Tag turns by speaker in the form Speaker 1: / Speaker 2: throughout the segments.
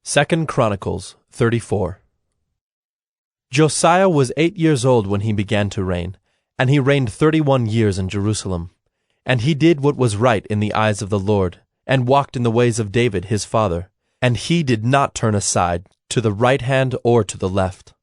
Speaker 1: 2 Chronicles 34. Josiah was 8 years old when he began to reign, and he reigned 31 years in Jerusalem. And he did what was right in the eyes of the Lord, and walked in the ways of David his father, and he did not turn aside to the right hand or to the left.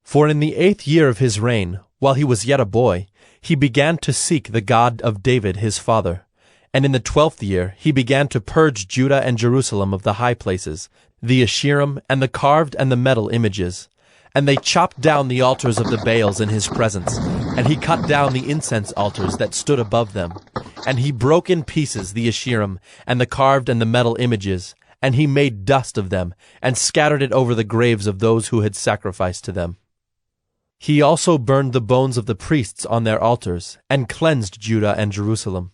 Speaker 1: For in the 8th year of his reign, while he was yet a boy, he began to seek the God of David his father. And in the 12th year he began to purge Judah and Jerusalem of the high places, the Asherim, and the carved and the metal images. And they chopped down the altars of the Baals in his presence, and he cut down the incense altars that stood above them. And he broke in pieces the Asherim, and the carved and the metal images, and he made dust of them, and scattered it over the graves of those who had sacrificed to them. He also burned the bones of the priests on their altars, and cleansed Judah and Jerusalem.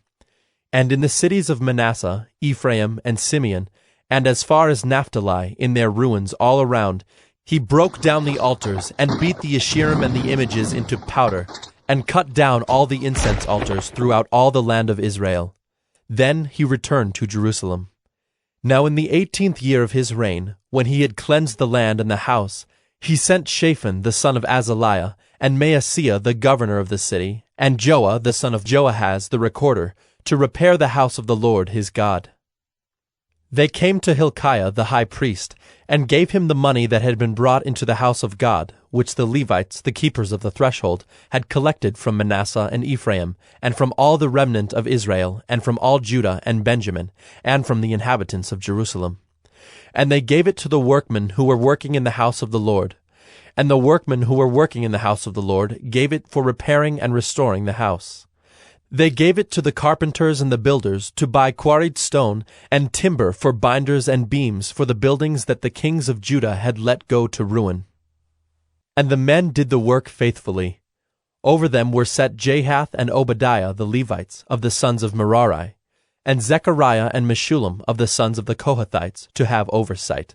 Speaker 1: And in the cities of Manasseh, Ephraim, and Simeon, and as far as Naphtali, in their ruins all around, he broke down the altars, and beat the Asherim and the images into powder, and cut down all the incense altars throughout all the land of Israel. Then he returned to Jerusalem. Now in the 18th year of his reign, when he had cleansed the land and the house, he sent Shaphan the son of Azaliah, and Maaseiah the governor of the city, and Joah the son of Joahaz the recorder, to repair the house of the Lord his God. They came to Hilkiah the high priest, and gave him the money that had been brought into the house of God, which the Levites, the keepers of the threshold, had collected from Manasseh and Ephraim, and from all the remnant of Israel, and from all Judah and Benjamin, and from the inhabitants of Jerusalem. And they gave it to the workmen who were working in the house of the Lord. And the workmen who were working in the house of the Lord gave it for repairing and restoring the house. They gave it to the carpenters and the builders to buy quarried stone and timber for binders and beams for the buildings that the kings of Judah had let go to ruin. And the men did the work faithfully. Over them were set Jahath and Obadiah the Levites of the sons of Merari, and Zechariah and Meshullam of the sons of the Kohathites to have oversight.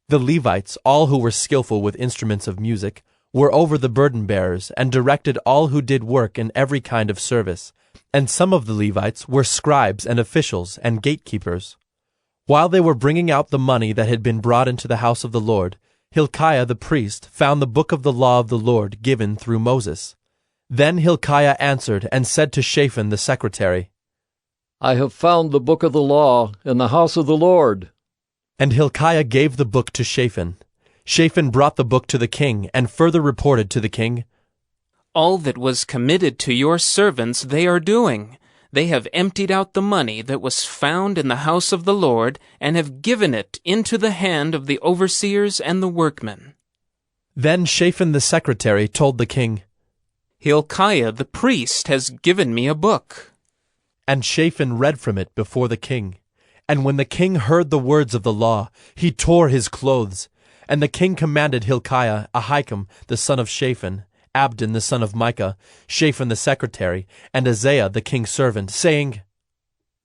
Speaker 1: The Levites, all who were skillful with instruments of music, were over the burden-bearers, and directed all who did work in every kind of service. And some of the Levites were scribes and officials and gatekeepers. While they were bringing out the money that had been brought into the house of the Lord, Hilkiah the priest found the book of the law of the Lord given through Moses. Then Hilkiah answered and said to Shaphan the secretary,
Speaker 2: I have found the book of the law in the house of the Lord.
Speaker 1: And Hilkiah gave the book to Shaphan. Shaphan brought the book to the king, and further reported to the king,
Speaker 3: All that was committed to your servants they are doing. They have emptied out the money that was found in the house of the Lord, and have given it into the hand of the overseers and the workmen.
Speaker 1: Then Shaphan the secretary told the king,
Speaker 3: Hilkiah the priest has given me a book.
Speaker 1: And Shaphan read from it before the king. And when the king heard the words of the law, he tore his clothes. And the king commanded Hilkiah, Ahikam the son of Shaphan, Abdon the son of Micah, Shaphan the secretary, and Isaiah the king's servant, saying,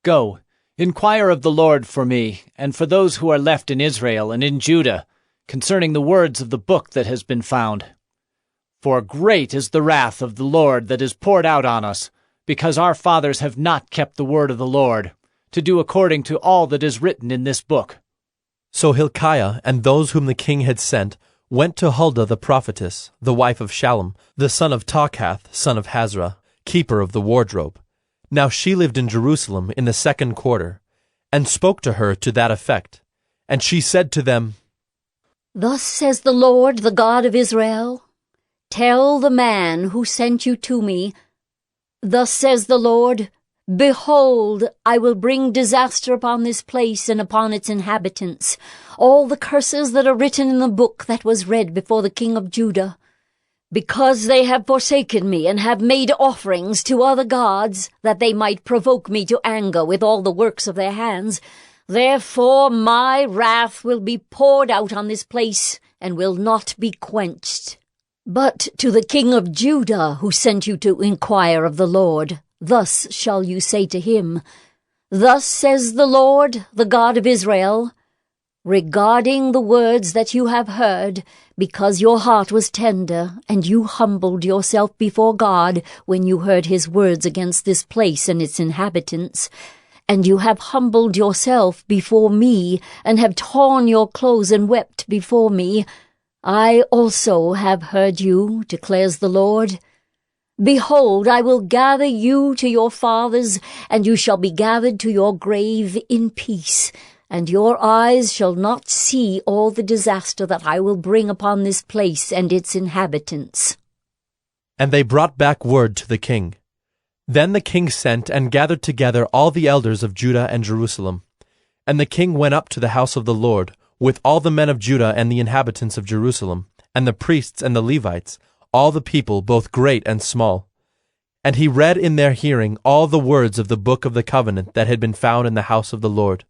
Speaker 4: Go, inquire of the Lord for me, and for those who are left in Israel and in Judah, concerning the words of the book that has been found. For great is the wrath of the Lord that is poured out on us, because our fathers have not kept the word of the Lord, to do according to all that is written in this book.
Speaker 1: So Hilkiah and those whom the king had sent went to Huldah the prophetess, the wife of Shallum, the son of Tokhath, son of Hazra, keeper of the wardrobe. Now she lived in Jerusalem in the 2nd quarter, and spoke to her to that effect. And she said to them,
Speaker 5: Thus says the Lord, the God of Israel, Tell the man who sent you to me, Thus says the Lord, Behold, I will bring disaster upon this place and upon its inhabitants, all the curses that are written in the book that was read before the king of Judah. Because they have forsaken me and have made offerings to other gods, that they might provoke me to anger with all the works of their hands, therefore my wrath will be poured out on this place and will not be quenched. But to the king of Judah, who sent you to inquire of the Lord, thus shall you say to him, Thus says the Lord, the God of Israel, regarding the words that you have heard, because your heart was tender, and you humbled yourself before God when you heard his words against this place and its inhabitants, And you have humbled yourself before me, and have torn your clothes and wept before me. I also have heard you, declares the Lord. Behold, I will gather you to your fathers, and you shall be gathered to your grave in peace, and your eyes shall not see all the disaster that I will bring upon this place and its inhabitants.
Speaker 1: And they brought back word to the king. Then the king sent and gathered together all the elders of Judah and Jerusalem. And the king went up to the house of the Lord, with all the men of Judah and the inhabitants of Jerusalem, and the priests and the Levites, all the people, both great and small. And he read in their hearing all the words of the book of the covenant that had been found in the house of the Lord.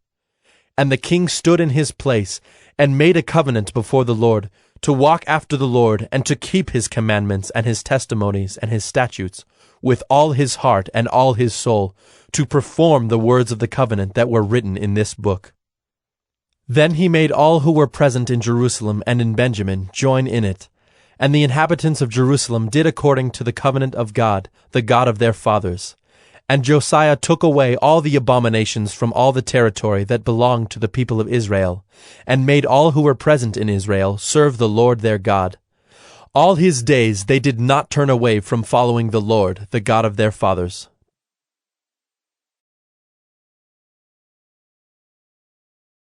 Speaker 1: And the king stood in his place, and made a covenant before the Lord, to walk after the Lord, and to keep his commandments and his testimonies and his statutes, with all his heart and all his soul, to perform the words of the covenant that were written in this book. Then he made all who were present in Jerusalem and in Benjamin join in it, and the inhabitants of Jerusalem did according to the covenant of God, the God of their fathers. And Josiah took away all the abominations from all the territory that belonged to the people of Israel, and made all who were present in Israel serve the Lord their God. All his days they did not turn away from following the Lord, the God of their fathers.